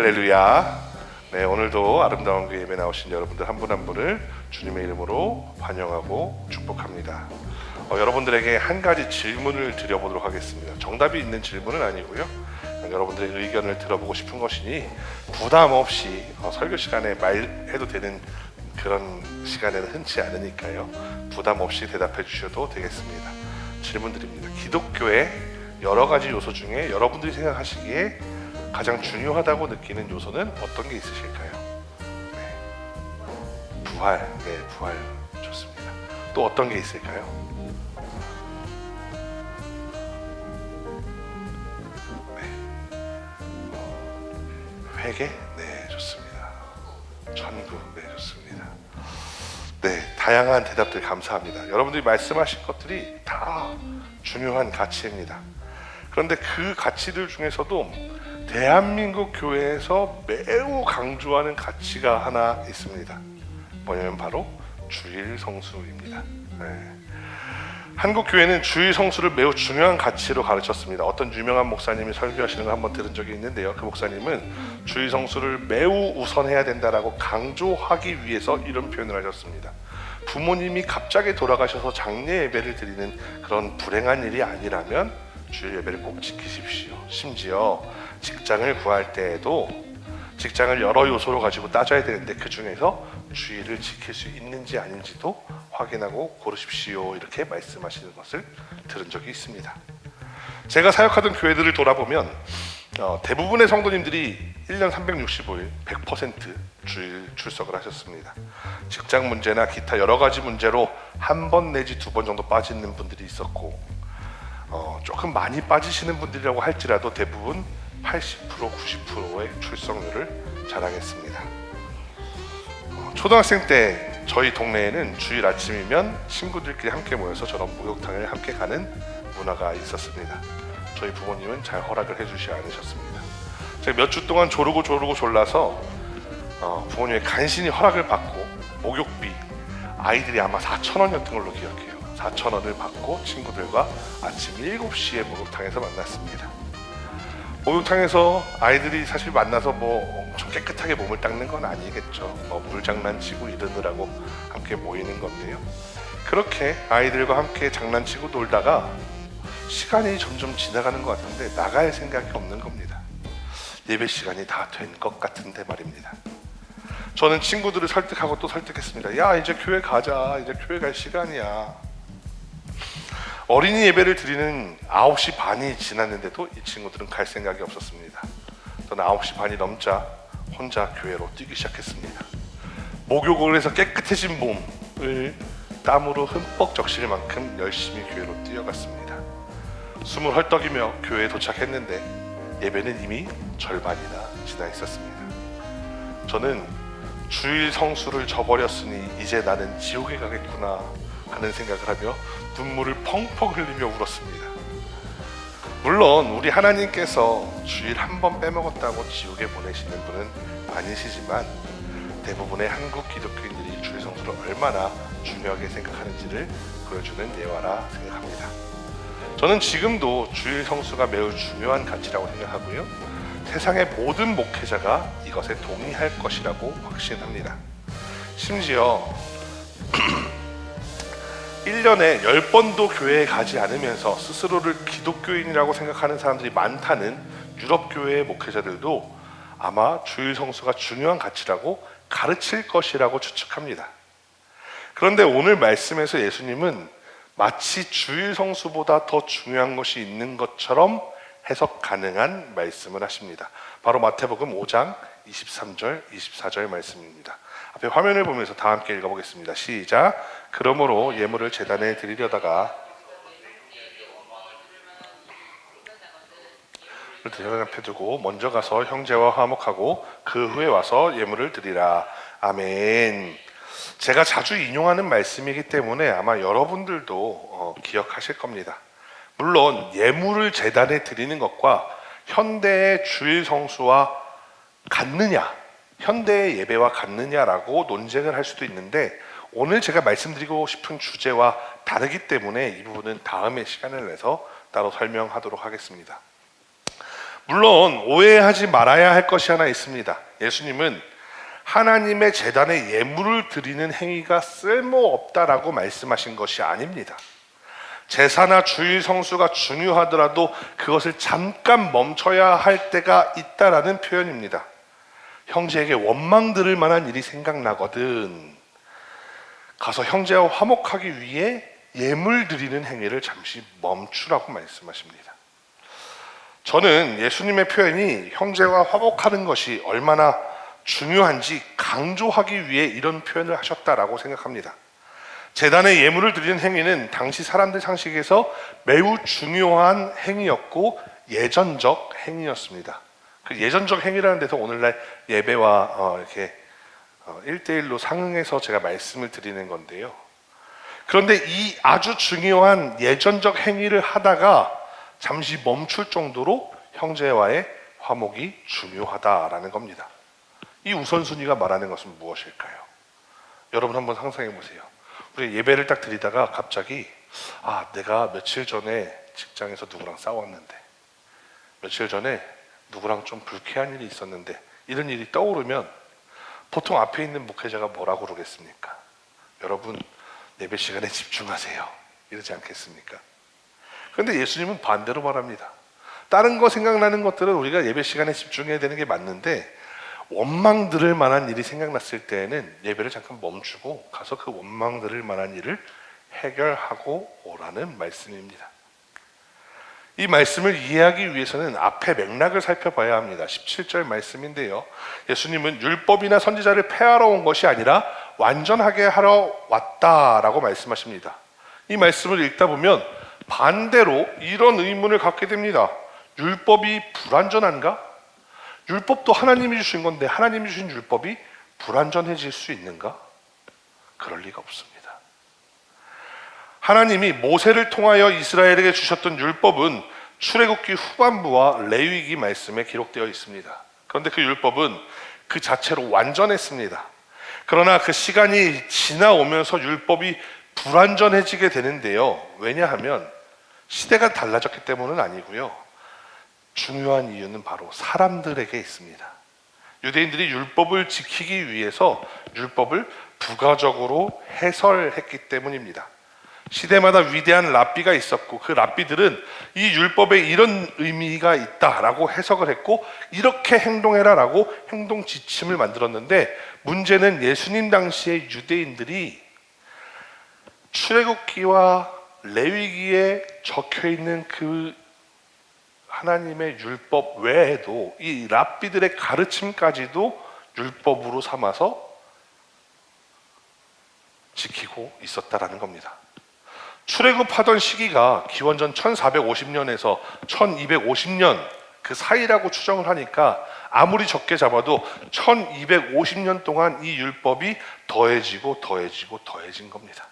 할렐루야. 네, 오늘도 아름다운 그 예배 나오신 여러분들 한 분 한 분을 주님의 이름으로 환영하고 축복합니다. 여러분들에게 한 가지 질문을 드려보도록 하겠습니다. 정답이 있는 질문은 아니고요. 여러분들의 의견을 들어보고 싶은 것이니 부담 없이 설교 시간에 말해도 되는 그런 시간에는 흔치 않으니까요. 부담 없이 대답해 주셔도 되겠습니다. 질문 드립니다. 기독교의 여러 가지 요소 중에 여러분들이 생각하시기에 가장 중요하다고 느끼는 요소는 어떤 게 있으실까요? 네. 부활. 네, 부활 좋습니다. 또 어떤 게 있을까요? 네. 회개? 네, 좋습니다. 천국? 네, 좋습니다. 네, 다양한 대답들 감사합니다. 여러분들이 말씀하신 것들이 다 중요한 가치입니다. 그런데 그 가치들 중에서도 대한민국 교회에서 매우 강조하는 가치가 하나 있습니다. 뭐냐면 바로 주일 성수입니다. 네. 한국 교회는 주일 성수를 매우 중요한 가치로 가르쳤습니다. 어떤 유명한 목사님이 설교하시는 걸 한번 들은 적이 있는데요. 그 목사님은 주일 성수를 매우 우선해야 된다라고 강조하기 위해서 이런 표현을 하셨습니다. 부모님이 갑자기 돌아가셔서 장례 예배를 드리는 그런 불행한 일이 아니라면 주일 예배를 꼭 지키십시오. 심지어 직장을 구할 때에도 직장을 여러 요소로 가지고 따져야 되는데 그 중에서 주일을 지킬 수 있는지 아닌지도 확인하고 고르십시오. 이렇게 말씀하시는 것을 들은 적이 있습니다. 제가 사역하던 교회들을 돌아보면 대부분의 성도님들이 1년 365일 100% 주일 출석을 하셨습니다. 직장 문제나 기타 여러 가지 문제로 한 번 내지 두 번 정도 빠지는 분들이 있었고 조금 많이 빠지시는 분들이라고 할지라도 대부분 80% 90%의 출석률을 자랑했습니다. 초등학생 때 저희 동네에는 주일 아침이면 친구들끼리 함께 모여서 저런 목욕탕을 함께 가는 문화가 있었습니다. 저희 부모님은 잘 허락을 해주지 않으셨습니다. 제가 몇 주 동안 조르고 졸라서 부모님의 간신히 허락을 받고 목욕비 아이들이 아마 4,000원이었던 걸로 기억해요. 4,000원을 받고 친구들과 아침 7시에 목욕탕에서 만났습니다. 목욕탕에서 아이들이 사실 만나서 엄청 깨끗하게 몸을 닦는 건 아니겠죠. 물장난치고 이러느라고 함께 모이는 건데요. 그렇게 아이들과 함께 장난치고 놀다가 시간이 점점 지나가는 것 같은데 나갈 생각이 없는 겁니다. 예배 시간이 다 된 것 같은데 말입니다. 저는 친구들을 설득하고 또 설득했습니다. 야, 이제 교회 가자. 이제 교회 갈 시간이야. 어린이 예배를 드리는 9시 반이 지났는데도 이 친구들은 갈 생각이 없었습니다. 저는 9시 반이 넘자 혼자 교회로 뛰기 시작했습니다. 목욕을 해서 깨끗해진 몸을 땀으로 흠뻑 적실 만큼 열심히 교회로 뛰어갔습니다. 숨을 헐떡이며 교회에 도착했는데 예배는 이미 절반이나 지나 있었습니다. 저는 주일 성수를 저버렸으니 이제 나는 지옥에 가겠구나 하는 생각을 하며 눈물을 펑펑 흘리며 울었습니다. 물론 우리 하나님께서 주일 한 번 빼먹었다고 지옥에 보내시는 분은 아니시지만 대부분의 한국 기독교인들이 주일 성수를 얼마나 중요하게 생각하는지를 보여주는 예화라 생각합니다. 저는 지금도 주일 성수가 매우 중요한 가치라고 생각하고요. 세상의 모든 목회자가 이것에 동의할 것이라고 확신합니다. 심지어 1년에 10번도 교회에 가지 않으면서 스스로를 기독교인이라고 생각하는 사람들이 많다는 유럽 교회의 목회자들도 아마 주일 성수가 중요한 가치라고 가르칠 것이라고 추측합니다. 그런데 오늘 말씀에서 예수님은 마치 주일 성수보다 더 중요한 것이 있는 것처럼 해석 가능한 말씀을 하십니다. 바로 마태복음 5장 23절 24절 말씀입니다. 앞에 화면을 보면서 다 함께 읽어보겠습니다. 시작. 그러므로 예물을 제단에 드리려다가 제단 앞에 두고 먼저 가서 형제와 화목하고 그 후에 와서 예물을 드리라. 아멘. 제가 자주 인용하는 말씀이기 때문에 아마 여러분들도 기억하실 겁니다. 물론 예물을 제단에 드리는 것과 현대의 주일 성수와 같느냐, 현대의 예배와 같느냐라고 논쟁을 할 수도 있는데 오늘 제가 말씀드리고 싶은 주제와 다르기 때문에 이 부분은 다음에 시간을 내서 따로 설명하도록 하겠습니다. 물론 오해하지 말아야 할 것이 하나 있습니다. 예수님은 하나님의 제단에 예물을 드리는 행위가 쓸모없다라고 말씀하신 것이 아닙니다. 제사나 주일 성수가 중요하더라도 그것을 잠깐 멈춰야 할 때가 있다라는 표현입니다. 형제에게 원망 들을 만한 일이 생각나거든 가서 형제와 화목하기 위해 예물 드리는 행위를 잠시 멈추라고 말씀하십니다. 저는 예수님의 표현이 형제와 화목하는 것이 얼마나 중요한지 강조하기 위해 이런 표현을 하셨다라고 생각합니다. 제단에 예물을 드리는 행위는 당시 사람들 상식에서 매우 중요한 행위였고 예전적 행위였습니다. 그 예전적 행위라는 데서 오늘날 예배와 이렇게 1대1로 상응해서 제가 말씀을 드리는 건데요. 그런데 이 아주 중요한 예전적 행위를 하다가 잠시 멈출 정도로 형제와의 화목이 중요하다라는 겁니다. 이 우선순위가 말하는 것은 무엇일까요? 여러분 한번 상상해 보세요. 우리 예배를 딱 드리다가 갑자기 내가 며칠 전에 직장에서 누구랑 싸웠는데, 며칠 전에 누구랑 좀 불쾌한 일이 있었는데, 이런 일이 떠오르면 보통 앞에 있는 목회자가 뭐라고 그러겠습니까? 여러분 예배 시간에 집중하세요, 이러지 않겠습니까? 그런데 예수님은 반대로 말합니다. 다른 거 생각나는 것들은 우리가 예배 시간에 집중해야 되는 게 맞는데, 원망 들을 만한 일이 생각났을 때에는 예배를 잠깐 멈추고 가서 그 원망 들을 만한 일을 해결하고 오라는 말씀입니다. 이 말씀을 이해하기 위해서는 앞의 맥락을 살펴봐야 합니다. 17절 말씀인데요, 예수님은 율법이나 선지자를 폐하러 온 것이 아니라 완전하게 하러 왔다라고 말씀하십니다. 이 말씀을 읽다 보면 반대로 이런 의문을 갖게 됩니다. 율법이 불완전한가? 율법도 하나님이 주신 건데 하나님이 주신 율법이 불완전해질 수 있는가? 그럴 리가 없습니다. 하나님이 모세를 통하여 이스라엘에게 주셨던 율법은 출애굽기 후반부와 레위기 말씀에 기록되어 있습니다. 그런데 그 율법은 그 자체로 완전했습니다. 그러나 그 시간이 지나오면서 율법이 불완전해지게 되는데요. 왜냐하면 시대가 달라졌기 때문은 아니고요. 중요한 이유는 바로 사람들에게 있습니다. 유대인들이 율법을 지키기 위해서 율법을 부가적으로 해설했기 때문입니다. 시대마다 위대한 랍비가 있었고 그 랍비들은 이 율법에 이런 의미가 있다라고 해석을 했고 이렇게 행동해라 라고 행동 지침을 만들었는데, 문제는 예수님 당시의 유대인들이 출애굽기와 레위기에 적혀있는 그 하나님의 율법 외에도 이 랍비들의 가르침까지도 율법으로 삼아서 지키고 있었다라는 겁니다. 출애굽하던 시기가 기원전 1450년에서 1250년 그 사이라고 추정을 하니까 아무리 적게 잡아도 1250년 동안 이 율법이 더해지고 더해진 겁니다.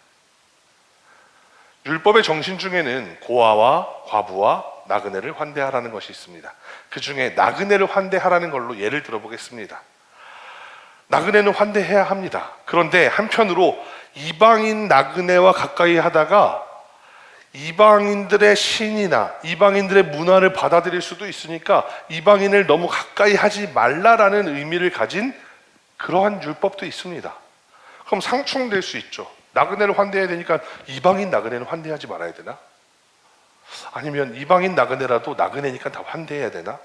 율법의 정신 중에는 고아와 과부와 나그네를 환대하라는 것이 있습니다. 그 중에 나그네를 환대하라는 걸로 예를 들어보겠습니다. 나그네는 환대해야 합니다. 그런데 한편으로 이방인 나그네와 가까이 하다가 이방인들의 신이나 이방인들의 문화를 받아들일 수도 있으니까 이방인을 너무 가까이 하지 말라라는 의미를 가진 그러한 율법도 있습니다. 그럼 상충될 수 있죠. 나그네를 환대해야 되니까 이방인 나그네는 환대하지 말아야 되나? 아니면 이방인 나그네라도 나그네니까 다 환대해야 되나?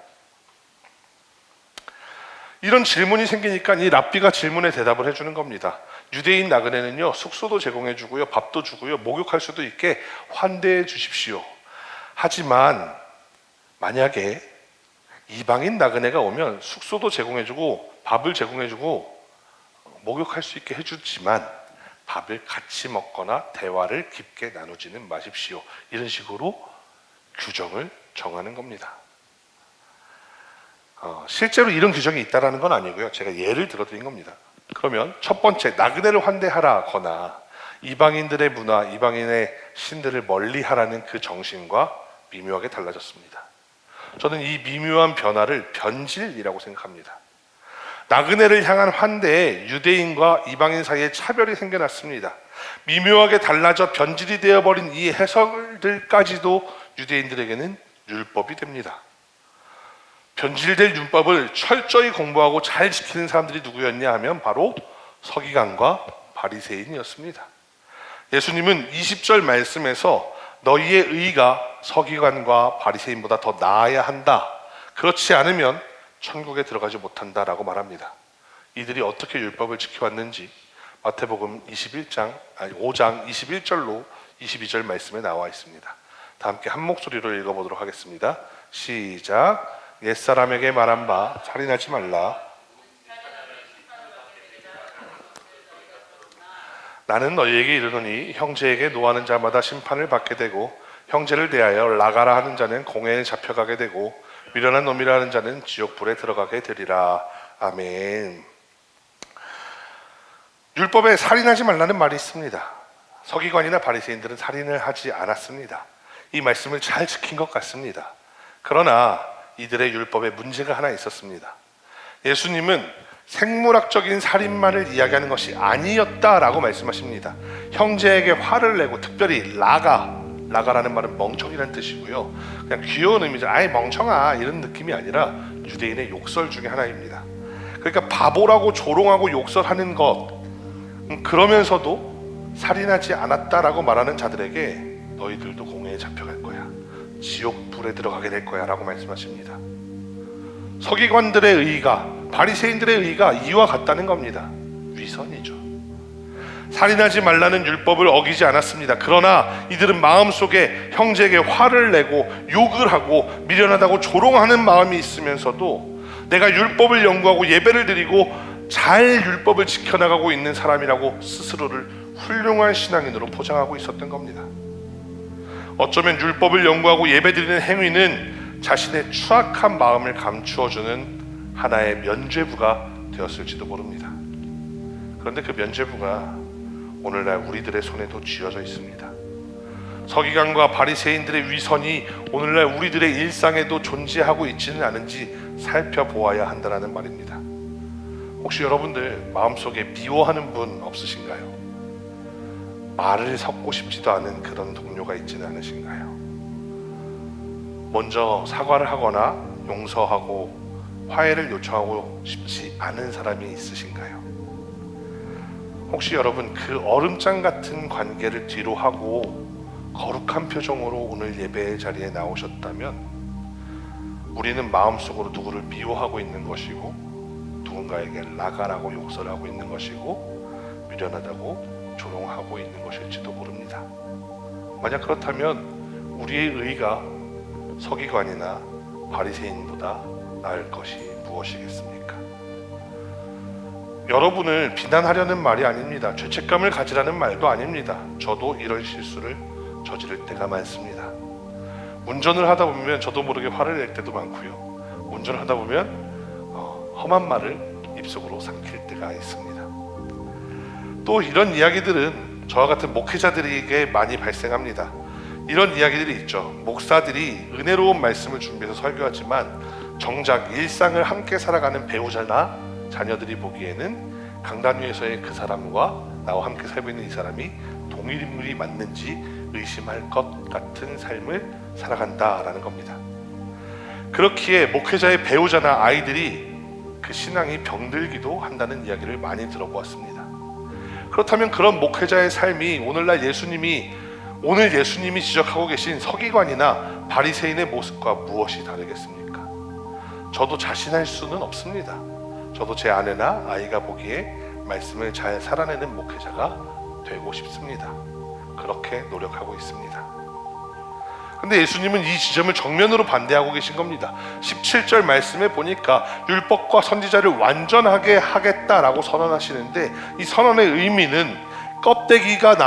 이런 질문이 생기니까 이 랍비가 질문에 대답을 해주는 겁니다. 유대인 나그네는요, 숙소도 제공해주고요, 밥도 주고요, 목욕할 수도 있게 환대해 주십시오. 하지만 만약에 이방인 나그네가 오면 숙소도 제공해주고 밥을 제공해주고 목욕할 수 있게 해주지만 밥을 같이 먹거나 대화를 깊게 나누지는 마십시오. 이런 식으로 규정을 정하는 겁니다. 실제로 이런 규정이 있다는 건 아니고요. 제가 예를 들어드린 겁니다. 그러면 첫 번째, 나그네를 환대하라거나 이방인들의 문화, 이방인의 신들을 멀리하라는 그 정신과 미묘하게 달라졌습니다. 저는 이 미묘한 변화를 변질이라고 생각합니다. 나그네를 향한 환대에 유대인과 이방인 사이에 차별이 생겨났습니다. 미묘하게 달라져 변질이 되어버린 이 해석들까지도 유대인들에게는 율법이 됩니다. 변질될 율법을 철저히 공부하고 잘 지키는 사람들이 누구였냐 하면 바로 서기관과 바리새인이었습니다. 예수님은 20절 말씀에서 너희의 의가 서기관과 바리새인보다 더 나아야 한다. 그렇지 않으면 천국에 들어가지 못한다라고 말합니다. 이들이 어떻게 율법을 지켜왔는지 마태복음 5장 21절로 22절 말씀에 나와 있습니다. 다 함께 한 목소리로 읽어보도록 하겠습니다. 시작. 옛사람에게 말한 바 살인하지 말라. 나는 너희에게 이르노니 형제에게 노하는 자마다 심판을 받게 되고 형제를 대하여 라가라 하는 자는 공회에 잡혀가게 되고 미련한 놈이라 하는 자는 지옥불에 들어가게 되리라. 아멘. 율법에 살인하지 말라는 말이 있습니다. 서기관이나 바리새인들은 살인을 하지 않았습니다. 이 말씀을 잘 지킨 것 같습니다. 그러나 이들의 율법에 문제가 하나 있었습니다. 예수님은 생물학적인 살인만을 이야기하는 것이 아니었다라고 말씀하십니다. 형제에게 화를 내고, 특별히 라가라는 말은 멍청이라는 뜻이고요. 그냥 귀여운 의미죠. 아이 멍청아 이런 느낌이 아니라 유대인의 욕설 중에 하나입니다. 그러니까 바보라고 조롱하고 욕설하는 것, 그러면서도 살인하지 않았다라고 말하는 자들에게 너희들도 공회에 잡혀갈 거야, 지옥불에 들어가게 될 거야 라고 말씀하십니다. 서기관들의 의의가, 바리새인들의 의의가 이와 같다는 겁니다. 위선이죠. 살인하지 말라는 율법을 어기지 않았습니다. 그러나 이들은 마음속에 형제에게 화를 내고 욕을 하고 미련하다고 조롱하는 마음이 있으면서도 내가 율법을 연구하고 예배를 드리고 잘 율법을 지켜나가고 있는 사람이라고 스스로를 훌륭한 신앙인으로 포장하고 있었던 겁니다. 어쩌면 율법을 연구하고 예배드리는 행위는 자신의 추악한 마음을 감추어주는 하나의 면죄부가 되었을지도 모릅니다. 그런데 그 면죄부가 오늘날 우리들의 손에도 쥐어져 있습니다. 서기관과 바리새인들의 위선이 오늘날 우리들의 일상에도 존재하고 있지는 않은지 살펴보아야 한다는 말입니다. 혹시 여러분들 마음속에 미워하는 분 없으신가요? 말을 섞고 싶지도 않은 그런 동료가 있지는 않으신가요? 먼저 사과를 하거나 용서하고 화해를 요청하고 싶지 않은 사람이 있으신가요? 혹시 여러분 그 얼음장 같은 관계를 뒤로 하고 거룩한 표정으로 오늘 예배의 자리에 나오셨다면 우리는 마음속으로 누구를 미워하고 있는 것이고 누군가에게 라가라고 욕설하고 있는 것이고 미련하다고 조롱하고 있는 것일지도 모릅니다. 만약 그렇다면 우리의 의의가 서기관이나 바리새인보다 나을 것이 무엇이겠습니까? 여러분을 비난하려는 말이 아닙니다. 죄책감을 가지라는 말도 아닙니다. 저도 이런 실수를 저지를 때가 많습니다. 운전을 하다 보면 저도 모르게 화를 낼 때도 많고요. 운전을 하다 보면 험한 말을 입속으로 삼킬 때가 있습니다. 또 이런 이야기들은 저와 같은 목회자들에게 많이 발생합니다. 이런 이야기들이 있죠. 목사들이 은혜로운 말씀을 준비해서 설교하지만 정작 일상을 함께 살아가는 배우자나 자녀들이 보기에는 강단 위에서의 그 사람과 나와 함께 살고 있는 이 사람이 동일 인물이 맞는지 의심할 것 같은 삶을 살아간다라는 겁니다. 그렇기에 목회자의 배우자나 아이들이 그 신앙이 병들기도 한다는 이야기를 많이 들어보았습니다. 그렇다면 그런 목회자의 삶이 오늘 예수님이 지적하고 계신 서기관이나 바리새인의 모습과 무엇이 다르겠습니까? 저도 자신할 수는 없습니다. 저도 제 아내나 아이가 보기에 말씀을 잘 살아내는 목회자가 되고 싶습니다. 그렇게 노력하고 있습니다. 근데 예수님은 이 지점을 정면으로 반대하고 계신 겁니다. 17절 말씀에 보니까 율법과 선지자를 완전하게 하겠다라고 선언하시는데 이 선언의 의미는 껍데기만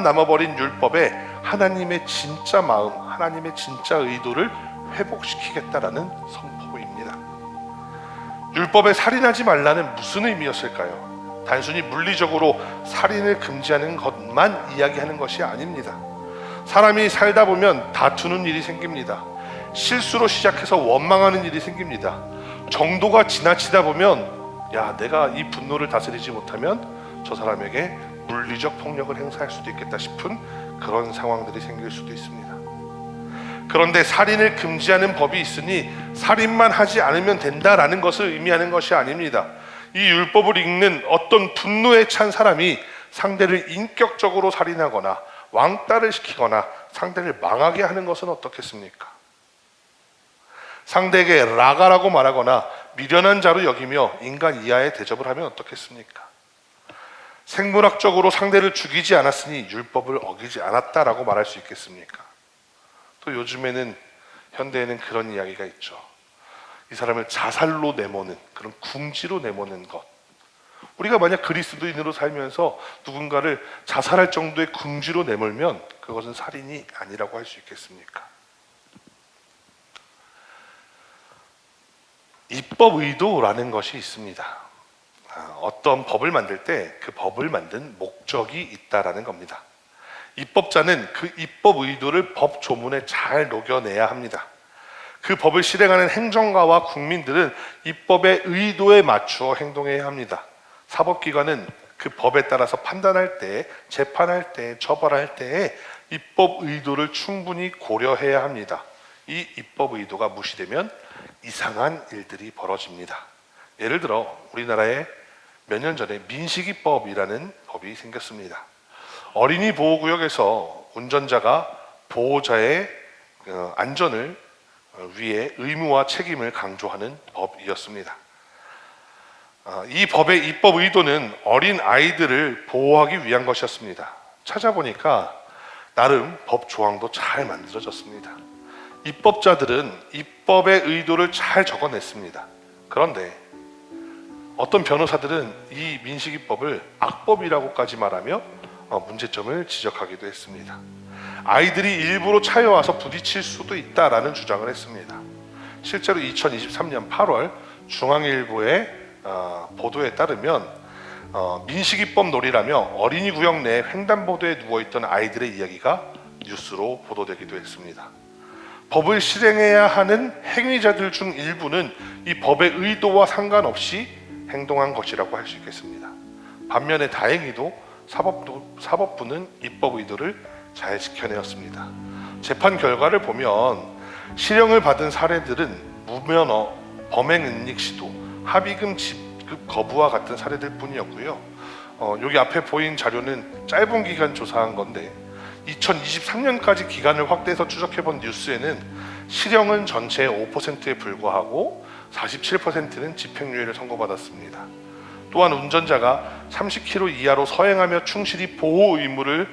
남아버린 율법에 하나님의 진짜 마음, 하나님의 진짜 의도를 회복시키겠다라는 선포입니다. 율법에 살인하지 말라는 무슨 의미였을까요? 단순히 물리적으로 살인을 금지하는 것만 이야기하는 것이 아닙니다. 사람이 살다 보면 다투는 일이 생깁니다. 실수로 시작해서 원망하는 일이 생깁니다. 정도가 지나치다 보면 내가 이 분노를 다스리지 못하면 저 사람에게 물리적 폭력을 행사할 수도 있겠다 싶은 그런 상황들이 생길 수도 있습니다. 그런데 살인을 금지하는 법이 있으니 살인만 하지 않으면 된다라는 것을 의미하는 것이 아닙니다. 이 율법을 읽는 어떤 분노에 찬 사람이 상대를 인격적으로 살인하거나 왕따를 시키거나 상대를 망하게 하는 것은 어떻겠습니까? 상대에게 라가라고 말하거나 미련한 자로 여기며 인간 이하의 대접을 하면 어떻겠습니까? 생물학적으로 상대를 죽이지 않았으니 율법을 어기지 않았다라고 말할 수 있겠습니까? 또 요즘에는 현대에는 그런 이야기가 있죠. 이 사람을 자살로 내모는, 그런 궁지로 내모는 것. 우리가 만약 그리스도인으로 살면서 누군가를 자살할 정도의 궁지로 내몰면 그것은 살인이 아니라고 할 수 있겠습니까? 입법 의도라는 것이 있습니다. 어떤 법을 만들 때 그 법을 만든 목적이 있다라는 겁니다. 입법자는 그 입법 의도를 법 조문에 잘 녹여내야 합니다. 그 법을 실행하는 행정가와 국민들은 입법의 의도에 맞추어 행동해야 합니다. 사법기관은 그 법에 따라서 판단할 때, 재판할 때, 처벌할 때에 입법 의도를 충분히 고려해야 합니다. 이 입법 의도가 무시되면 이상한 일들이 벌어집니다. 예를 들어 우리나라에 몇 년 전에 민식이법이라는 법이 생겼습니다. 어린이 보호구역에서 운전자가 보호자의 안전을 위해 의무와 책임을 강조하는 법이었습니다. 이 법의 입법 의도는 어린 아이들을 보호하기 위한 것이었습니다. 찾아보니까 나름 법 조항도 잘 만들어졌습니다. 입법자들은 입법의 의도를 잘 적어냈습니다. 그런데 어떤 변호사들은 이 민식이법을 악법이라고까지 말하며 문제점을 지적하기도 했습니다. 아이들이 일부러 차에 와서 부딪힐 수도 있다라는 주장을 했습니다. 실제로 2023년 8월 중앙일보의 보도에 따르면 민식이법 놀이라며 어린이 구역 내 횡단보도에 누워있던 아이들의 이야기가 뉴스로 보도되기도 했습니다. 법을 실행해야 하는 행위자들 중 일부는 이 법의 의도와 상관없이 행동한 것이라고 할 수 있겠습니다. 반면에 다행히도 사법부는 입법 의도를 잘 지켜내었습니다. 재판 결과를 보면 실형을 받은 사례들은 무면허, 범행 은닉 시도, 합의금 지급 거부와 같은 사례들 뿐이었고요. 여기 앞에 보인 자료는 짧은 기간 조사한 건데 2023년까지 기간을 확대해서 추적해본 뉴스에는 실형은 전체의 5%에 불과하고 47%는 집행유예를 선고받았습니다. 또한 운전자가 30km 이하로 서행하며 충실히 보호 의무를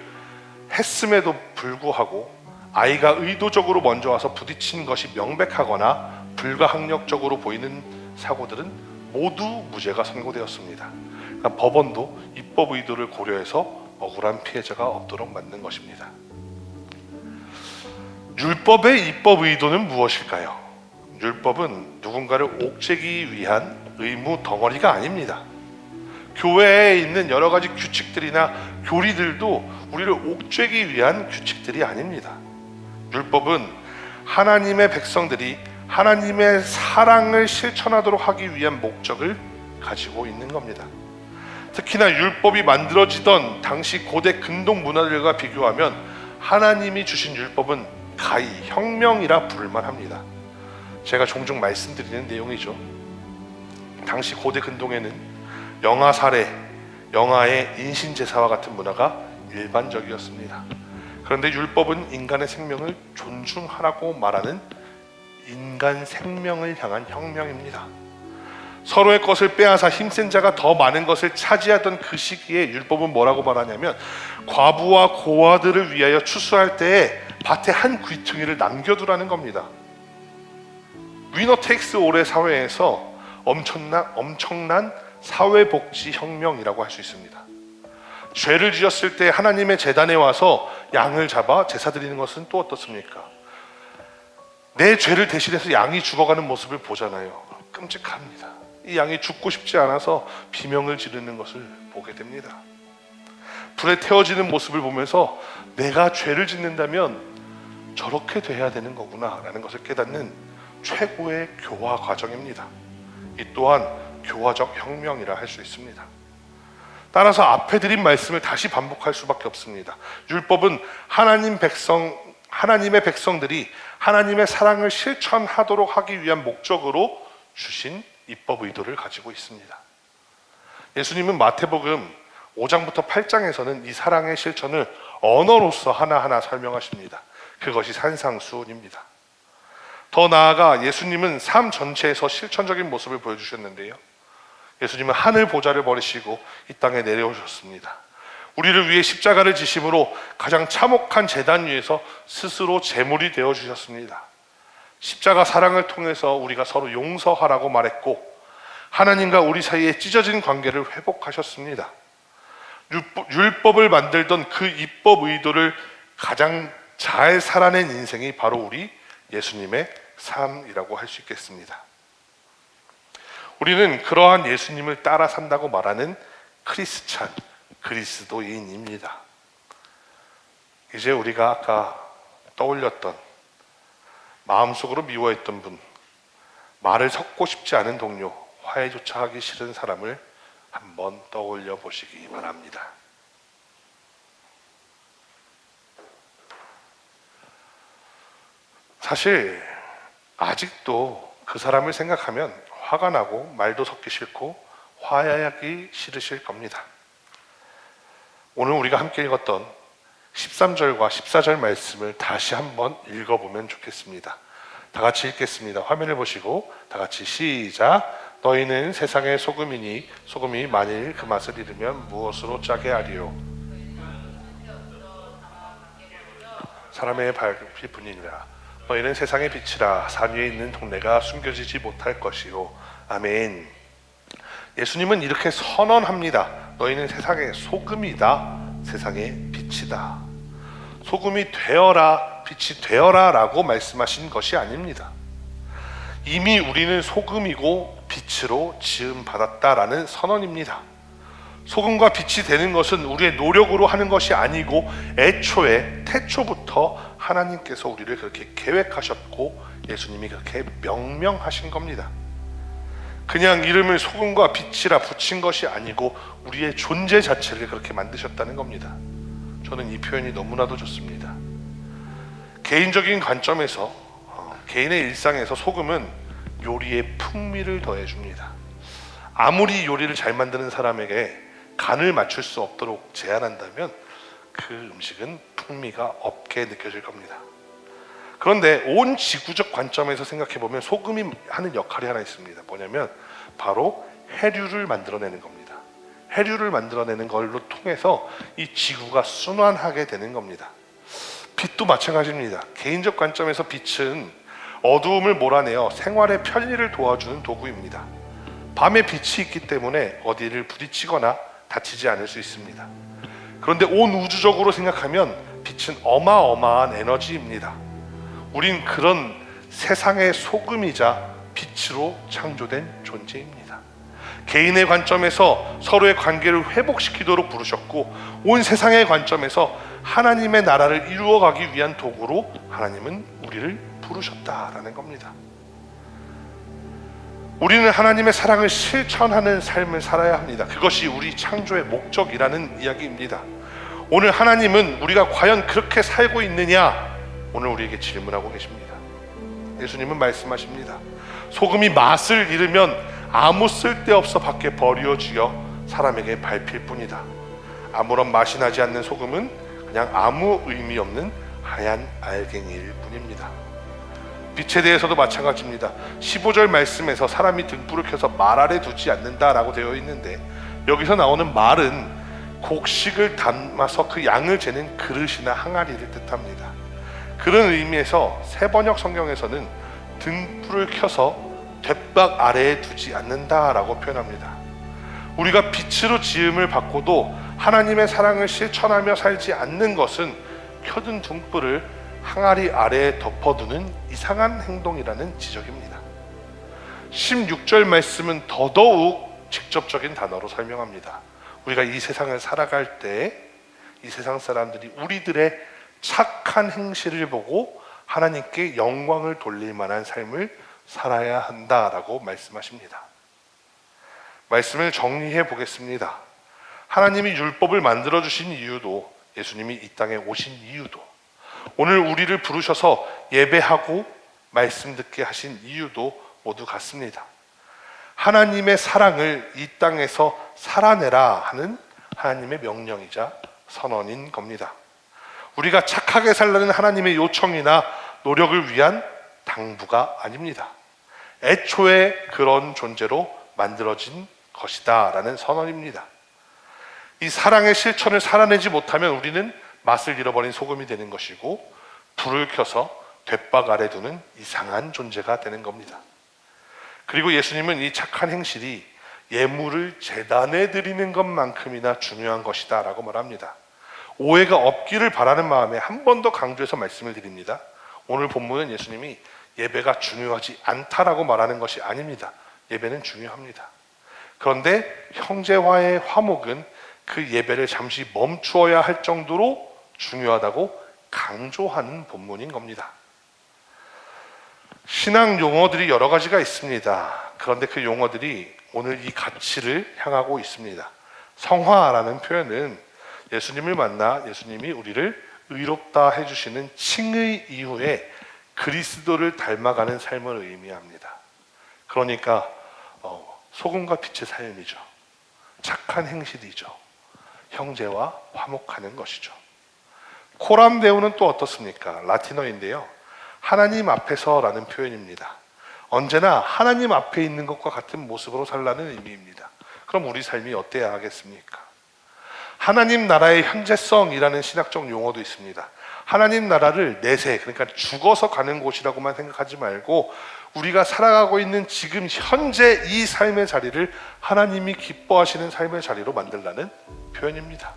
했음에도 불구하고 아이가 의도적으로 먼저 와서 부딪힌 것이 명백하거나 불가항력적으로 보이는 사고들은 모두 무죄가 선고되었습니다. 그러니까 법원도 입법 의도를 고려해서 억울한 피해자가 없도록 만든 것입니다. 율법의 입법 의도는 무엇일까요? 율법은 누군가를 옥죄기 위한 의무 덩어리가 아닙니다. 교회에 있는 여러 가지 규칙들이나 교리들도 우리를 옥죄기 위한 규칙들이 아닙니다. 율법은 하나님의 백성들이 하나님의 사랑을 실천하도록 하기 위한 목적을 가지고 있는 겁니다. 특히나 율법이 만들어지던 당시 고대 근동 문화들과 비교하면 하나님이 주신 율법은 가히 혁명이라 부를만 합니다. 제가 종종 말씀드리는 내용이죠. 당시 고대 근동에는 영아 살해, 영아의 인신제사와 같은 문화가 일반적이었습니다. 그런데 율법은 인간의 생명을 존중하라고 말하는 인간 생명을 향한 혁명입니다. 서로의 것을 빼앗아 힘센 자가 더 많은 것을 차지하던 그 시기에 율법은 뭐라고 말하냐면 과부와 고아들을 위하여 추수할 때에 밭에 한 귀퉁이를 남겨두라는 겁니다. 위너 테이크스 올의 사회에서 엄청난 사회복지 혁명이라고 할 수 있습니다. 죄를 지었을 때 하나님의 제단에 와서 양을 잡아 제사 드리는 것은 또 어떻습니까? 내 죄를 대신해서 양이 죽어가는 모습을 보잖아요. 끔찍합니다. 이 양이 죽고 싶지 않아서 비명을 지르는 것을 보게 됩니다. 불에 태워지는 모습을 보면서 내가 죄를 짓는다면 저렇게 돼야 되는 거구나 라는 것을 깨닫는 최고의 교화 과정입니다. 이 또한 교화적 혁명이라 할 수 있습니다. 따라서 앞에 드린 말씀을 다시 반복할 수밖에 없습니다. 율법은 하나님 백성 하나님의 백성들이 하나님의 사랑을 실천하도록 하기 위한 목적으로 주신 입법 의도를 가지고 있습니다. 예수님은 마태복음 5장부터 8장에서는 이 사랑의 실천을 언어로서 하나하나 설명하십니다. 그것이 산상수훈입니다. 더 나아가 예수님은 삶 전체에서 실천적인 모습을 보여주셨는데요. 예수님은 하늘 보좌를 버리시고 이 땅에 내려오셨습니다. 우리를 위해 십자가를 지심으로 가장 참혹한 제단 위에서 스스로 제물이 되어 주셨습니다. 십자가 사랑을 통해서 우리가 서로 용서하라고 말했고, 하나님과 우리 사이에 찢어진 관계를 회복하셨습니다. 율법을 만들던 그 입법 의도를 가장 잘 살아낸 인생이 바로 우리 예수님의 삶이라고 할 수 있겠습니다. 우리는 그러한 예수님을 따라 산다고 말하는 크리스찬, 그리스도인입니다. 이제 우리가 아까 떠올렸던, 마음속으로 미워했던 분, 말을 섞고 싶지 않은 동료, 화해조차 하기 싫은 사람을 한번 떠올려 보시기 바랍니다. 사실 아직도 그 사람을 생각하면 화가 나고 말도 섞기 싫고 화해하기 싫으실 겁니다. 오늘 우리가 함께 읽었던 13절과 14절 말씀을 다시 한번 읽어보면 좋겠습니다. 다 같이 읽겠습니다. 화면을 보시고 다 같이 시작. 너희는 세상의 소금이니 소금이 만일 그 맛을 잃으면 무엇으로 짜게 하리요? 사람의 밝힐 뿐이니라. 너희는 세상의 빛이라. 산 위에 있는 동네가 숨겨지지 못할 것이요. 아멘. 예수님은 이렇게 선언합니다. 너희는 세상의 소금이다. 세상의 빛이다. 소금이 되어라, 빛이 되어라 라고 말씀하신 것이 아닙니다. 이미 우리는 소금이고 빛으로 지음 받았다라는 선언입니다. 소금과 빛이 되는 것은 우리의 노력으로 하는 것이 아니고 애초에 태초부터 하나님께서 우리를 그렇게 계획하셨고 예수님이 그렇게 명명하신 겁니다. 그냥 이름을 소금과 빛이라 붙인 것이 아니고 우리의 존재 자체를 그렇게 만드셨다는 겁니다. 저는 이 표현이 너무나도 좋습니다. 개인적인 관점에서 개인의 일상에서 소금은 요리에 풍미를 더해줍니다. 아무리 요리를 잘 만드는 사람에게 간을 맞출 수 없도록 제한한다면 그 음식은 풍미가 없게 느껴질 겁니다. 그런데 온 지구적 관점에서 생각해보면 소금이 하는 역할이 하나 있습니다. 뭐냐면 바로 해류를 만들어내는 겁니다. 해류를 만들어내는 걸로 통해서 이 지구가 순환하게 되는 겁니다. 빛도 마찬가지입니다. 개인적 관점에서 빛은 어두움을 몰아내어 생활의 편리를 도와주는 도구입니다. 밤에 빛이 있기 때문에 어디를 부딪히거나 다치지 않을 수 있습니다. 그런데 온 우주적으로 생각하면 빛은 어마어마한 에너지입니다. 우린 그런 세상의 소금이자 빛으로 창조된 존재입니다. 개인의 관점에서 서로의 관계를 회복시키도록 부르셨고, 온 세상의 관점에서 하나님의 나라를 이루어가기 위한 도구로 하나님은 우리를 부르셨다라는 겁니다. 우리는 하나님의 사랑을 실천하는 삶을 살아야 합니다. 그것이 우리 창조의 목적이라는 이야기입니다. 오늘 하나님은 우리가 과연 그렇게 살고 있느냐, 오늘 우리에게 질문하고 계십니다. 예수님은 말씀하십니다. 소금이 맛을 잃으면 아무 쓸데없어 밖에 버려지어 사람에게 밟힐 뿐이다. 아무런 맛이 나지 않는 소금은 그냥 아무 의미 없는 하얀 알갱이일 뿐입니다. 빛에 대해서도 마찬가지입니다. 15절 말씀에서 사람이 등불을 켜서 말 아래 두지 않는다라고 되어 있는데, 여기서 나오는 말은 곡식을 담아서 그 양을 재는 그릇이나 항아리를 뜻합니다. 그런 의미에서 새번역 성경에서는 등불을 켜서 돛박 아래에 두지 않는다라고 표현합니다. 우리가 빛으로 지음을 받고도 하나님의 사랑을 실천하며 살지 않는 것은 켜둔 등불을 항아리 아래에 덮어두는 이상한 행동이라는 지적입니다. 16절 말씀은 더더욱 직접적인 단어로 설명합니다. 우리가 이 세상을 살아갈 때 이 세상 사람들이 우리들의 착한 행실을 보고 하나님께 영광을 돌릴 만한 삶을 살아야 한다라고 말씀하십니다. 말씀을 정리해 보겠습니다. 하나님이 율법을 만들어 주신 이유도, 예수님이 이 땅에 오신 이유도, 오늘 우리를 부르셔서 예배하고 말씀 듣게 하신 이유도 모두 같습니다. 하나님의 사랑을 이 땅에서 살아내라 하는 하나님의 명령이자 선언인 겁니다. 우리가 착하게 살라는 하나님의 요청이나 노력을 위한 당부가 아닙니다. 애초에 그런 존재로 만들어진 것이다 라는 선언입니다. 이 사랑의 실천을 살아내지 못하면 우리는 맛을 잃어버린 소금이 되는 것이고, 불을 켜서 돛박 아래 두는 이상한 존재가 되는 겁니다. 그리고 예수님은 이 착한 행실이 예물을 제단에 드리는 것만큼이나 중요한 것이다 라고 말합니다. 오해가 없기를 바라는 마음에 한 번 더 강조해서 말씀을 드립니다. 오늘 본문은 예수님이 예배가 중요하지 않다라고 말하는 것이 아닙니다. 예배는 중요합니다. 그런데 형제와의 화목은 그 예배를 잠시 멈추어야 할 정도로 중요하다고 강조하는 본문인 겁니다. 신앙 용어들이 여러 가지가 있습니다. 그런데 그 용어들이 오늘 이 가치를 향하고 있습니다. 성화라는 표현은 예수님을 만나 예수님이 우리를 의롭다 해주시는 칭의 이후에 그리스도를 닮아가는 삶을 의미합니다. 그러니까 소금과 빛의 삶이죠. 착한 행실이죠. 형제와 화목하는 것이죠. 코람 데오는 또 어떻습니까? 라틴어인데요, 하나님 앞에서라는 표현입니다. 언제나 하나님 앞에 있는 것과 같은 모습으로 살라는 의미입니다. 그럼 우리 삶이 어때야 하겠습니까? 하나님 나라의 현재성이라는 신학적 용어도 있습니다. 하나님 나라를 내세, 그러니까 죽어서 가는 곳이라고만 생각하지 말고 우리가 살아가고 있는 지금 현재 이 삶의 자리를 하나님이 기뻐하시는 삶의 자리로 만들라는 표현입니다.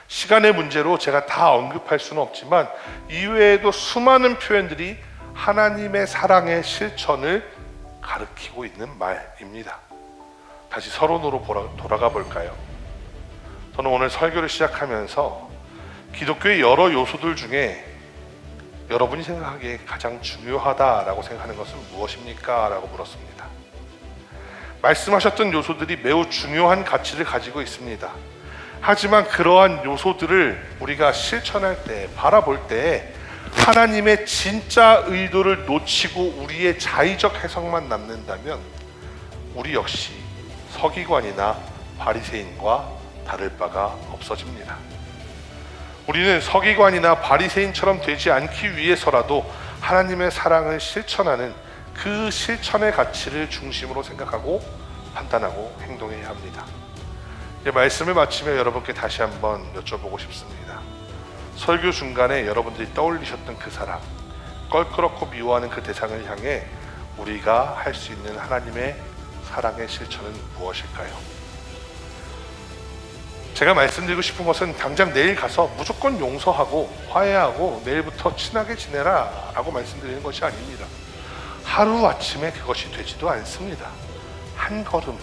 시간의 문제로 제가 다 언급할 수는 없지만 이외에도 수많은 표현들이 하나님의 사랑의 실천을 가리키고 있는 말입니다. 다시 서론으로 돌아가 볼까요? 저는 오늘 설교를 시작하면서 기독교의 여러 요소들 중에 여러분이 생각하기에 가장 중요하다라고 생각하는 것은 무엇입니까? 라고 물었습니다. 말씀하셨던 요소들이 매우 중요한 가치를 가지고 있습니다. 하지만 그러한 요소들을 우리가 실천할 때, 바라볼 때 하나님의 진짜 의도를 놓치고 우리의 자의적 해석만 남는다면 우리 역시 서기관이나 바리새인과 다를 바가 없어집니다. 우리는 서기관이나 바리새인처럼 되지 않기 위해서라도 하나님의 사랑을 실천하는 그 실천의 가치를 중심으로 생각하고 판단하고 행동해야 합니다. 말씀을 마치며 여러분께 다시 한번 여쭤보고 싶습니다. 설교 중간에 여러분들이 떠올리셨던 그 사람, 껄끄럽고 미워하는 그 대상을 향해 우리가 할 수 있는 하나님의 사랑의 실천은 무엇일까요? 제가 말씀드리고 싶은 것은 당장 내일 가서 무조건 용서하고 화해하고 내일부터 친하게 지내라 라고 말씀드리는 것이 아닙니다. 하루아침에 그것이 되지도 않습니다. 한 걸음,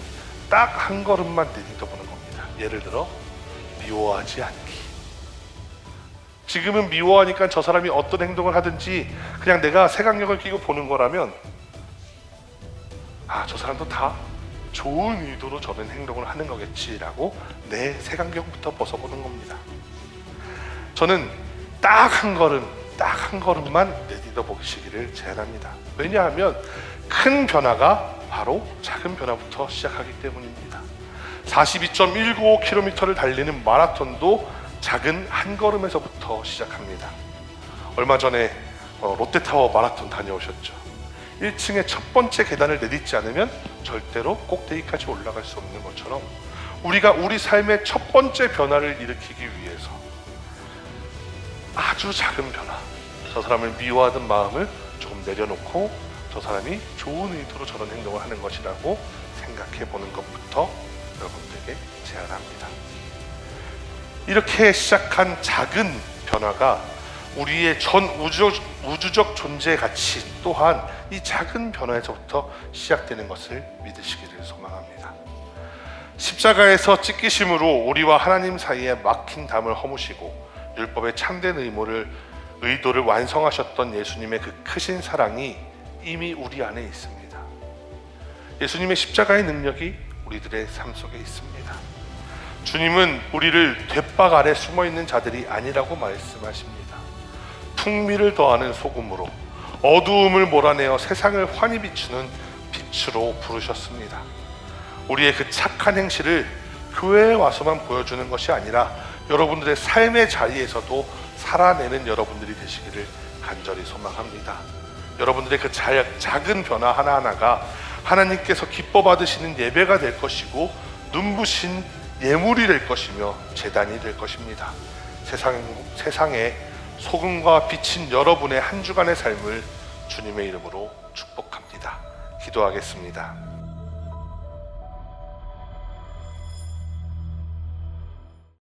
딱 한 걸음만 내딛어보는 겁니다. 예를 들어 미워하지 않기. 지금은 미워하니까 저 사람이 어떤 행동을 하든지 그냥 내가 색안경을 끼고 보는 거라면 저 사람도 다 좋은 의도로 저런 행동을 하는 거겠지라고 내 색안경부터 벗어보는 겁니다. 저는 딱 한 걸음만 내딛어 보시기를 제안합니다. 왜냐하면 큰 변화가 바로 작은 변화부터 시작하기 때문입니다. 42.195km를 달리는 마라톤도 작은 한 걸음에서부터 시작합니다. 얼마 전에 롯데타워 마라톤 다녀오셨죠? 1층의 첫 번째 계단을 내딛지 않으면 절대로 꼭대기까지 올라갈 수 없는 것처럼 우리가 우리 삶의 첫 번째 변화를 일으키기 위해서 아주 작은 변화, 저 사람을 미워하던 마음을 조금 내려놓고 저 사람이 좋은 의도로 저런 행동을 하는 것이라고 생각해 보는 것부터 여러분들에게 제안합니다. 이렇게 시작한 작은 변화가 우리의 전 우주적 존재 가치 또한 이 작은 변화에서부터 시작되는 것을 믿으시기를 소망합니다. 십자가에서 찢기심으로 우리와 하나님 사이에 막힌 담을 허무시고 율법의 참된 의도를 완성하셨던 예수님의 그 크신 사랑이 이미 우리 안에 있습니다. 예수님의 십자가의 능력이 우리들의 삶 속에 있습니다. 주님은 우리를 돛박 아래 숨어있는 자들이 아니라고 말씀하십니다. 풍미를 더하는 소금으로 어두움을 몰아내어 세상을 환히 비추는 빛으로 부르셨습니다. 우리의 그 착한 행실을 교회에 와서만 보여주는 것이 아니라 여러분들의 삶의 자리에서도 살아내는 여러분들이 되시기를 간절히 소망합니다. 여러분들의 그 작은 변화 하나하나가 하나님께서 기뻐 받으시는 예배가 될 것이고 눈부신 예물이 될 것이며 제단이 될 것입니다. 세상에 소금과 빛인 여러분의 한 주간의 삶을 주님의 이름으로 축복합니다. 기도하겠습니다.